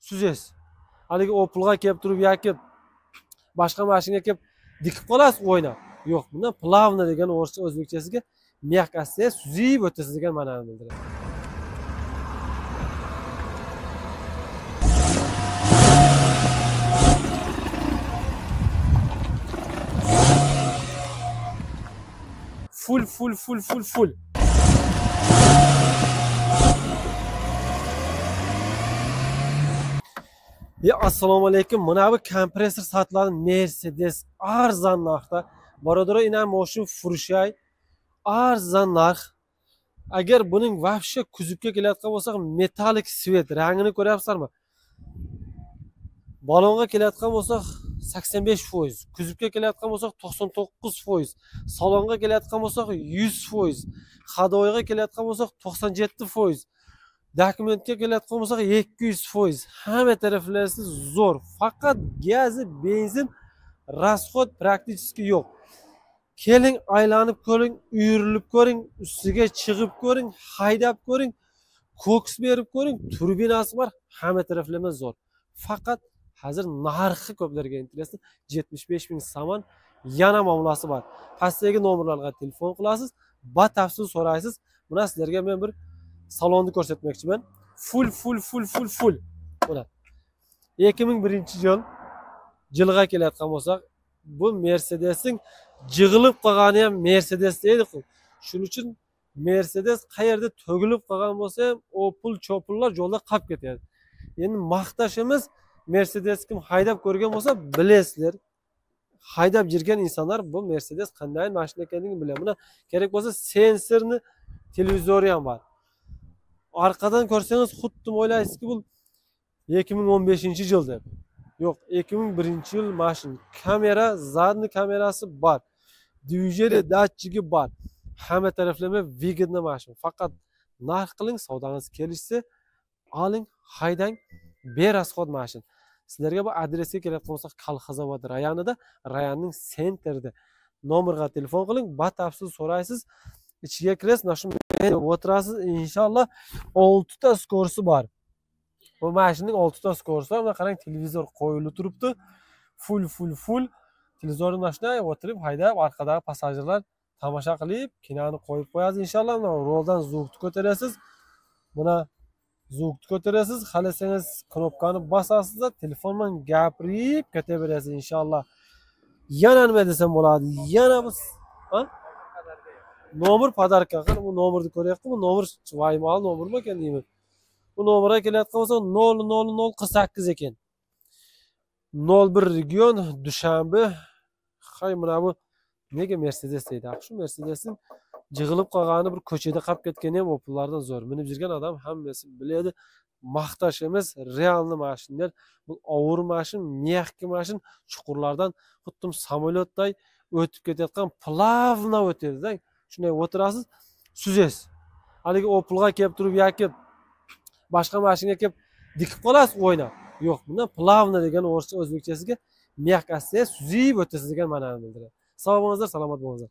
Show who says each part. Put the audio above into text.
Speaker 1: suzasiz. Haligi Opel'ga kelib turib yoki boshqa mashinaga kelib dikib qolasiz o'ynab. Yo'q, bundan plavno degan o'zbekchasiga mягкостьda suzib o'tasiz degan ma'noni bildiradi. Full. Assalomu alaykum. Mana bu kompressor sotiladi Mercedes arzon narxda. Barodaro ina mashina furushay arzon narx. Agar buning vahsha kuzubga kelayotgan bo'lsak, metalik svet rangini ko'ryapsizlarmi? Balonga kelayotgan bo'lsak 85%, kuzubga kelayotgan bo'lsak 99%, salonga kelayotgan bo'lsak 100%, hadoyga kelayotgan bo'lsak 97%, dokumentga kelayotgan bo'lsak 200%. Hamma taraflari zo'r. Faqat gazi, benzin, rasxod praktически yo'q. Keling, aylanib ko'ring, uyurilib ko'ring, ustiga chiqib ko'ring, haydab ko'ring, ko'ks berib ko'ring, turbinasi bor, hamma taraflama zo'r. Faqat hozir narxi ko'plarga intilasi 75 ming somon yana muomalasi bor. Pastdagi nomerlarga telefon qilasiz, batafsil so'raysiz. Buni sizlarga men bir salonni ko'rsatmoqchiman. Full. Mana 2001-yilga kelayotgan bo'lsak, bu Mercedes'ning jig'ilib qolgani ham Mercedes deydi. Shuning uchun Mercedes qayerda to'gilib qolgan bo'lsa ham Opel chopullar yo'lda qolib ketadi. Endi maqtashimiz Mercedes kim haydab ko'rgan bo'lsa bilasizlar. Haydab yurgan insonlar bu Mercedes qanday mashina ekanligini biladi. Buni kerak bo'lsa sensorni televizori ham bor. Arqadan ko'rsangiz xuddi o'ylaysizki bu 2015-yil deb. Yo'q, 2001-yil mashina. Kamera, zadniy kamerasi bor. Dvijeri, datchigi bor. Hamma taraflama vyigidna mashina. Faqat narx qiling, savdangiz kelishsa, oling, haydang, berasxod mashina. Sizlarga bu adresga kelayotgan bo'lsa, Kolxozavod rayonida, rayonning sentrida. Nomerga telefon qiling, batafsil so'raysiz. Ichiga kirasiz, mana shu o'tirasiz. Inshaalloh 6 ta skorsi bor. Bu mashinaning 6 ta skorsi bor. Mana qarang, televizor qo'yilib turibdi. Full. Televizorni mana shunday o'tirib, haydab, orqadagi passajirlar tomosha qilib, kinoni qo'yib qo'yasiz. Inshaalloh mana roldan zvukni ko'tarasiz. Buni zvukni ko'tarasiz, xalasangiz knopkani bosasiz, telefondan gapirib ketaverasiz inshaalloh. Yana nima desam bo'ladi? Yana biz nomer podarka qilib, bu nomerni ko'ryapti. Bu nomer vaymal nomermi ekan deyman. Bu nomerga kelayotgan bo'lsa 00048 ekan. 01 region Dushanbe. Hay, mana bu nega Mercedes deydi? Shu Mercedesning jig'ilib qolgani bir ko'chada qolib ketgani ham Opel'lardan zo'r. Minib yurgan odam hammasi biladi. Maqtash emas, realni mashinalar. Bu og'ir mashina, mягкий mashina, chuqurlardan xuddi samolyotday o'tib ketayotgan plavno o'tadi. Shunday o'tirasiz, suzasiz. Haligi Opel'ga kelib turib yoki boshqa mashinaga kelib dikib qolasiz o'ynab. Yo'q, bundan plavno degan o'zbekchasiga mягкостьda suzib o'tasiz degan ma'noni bildiradi. Sog' bo'linglar, salomat bo'linglar.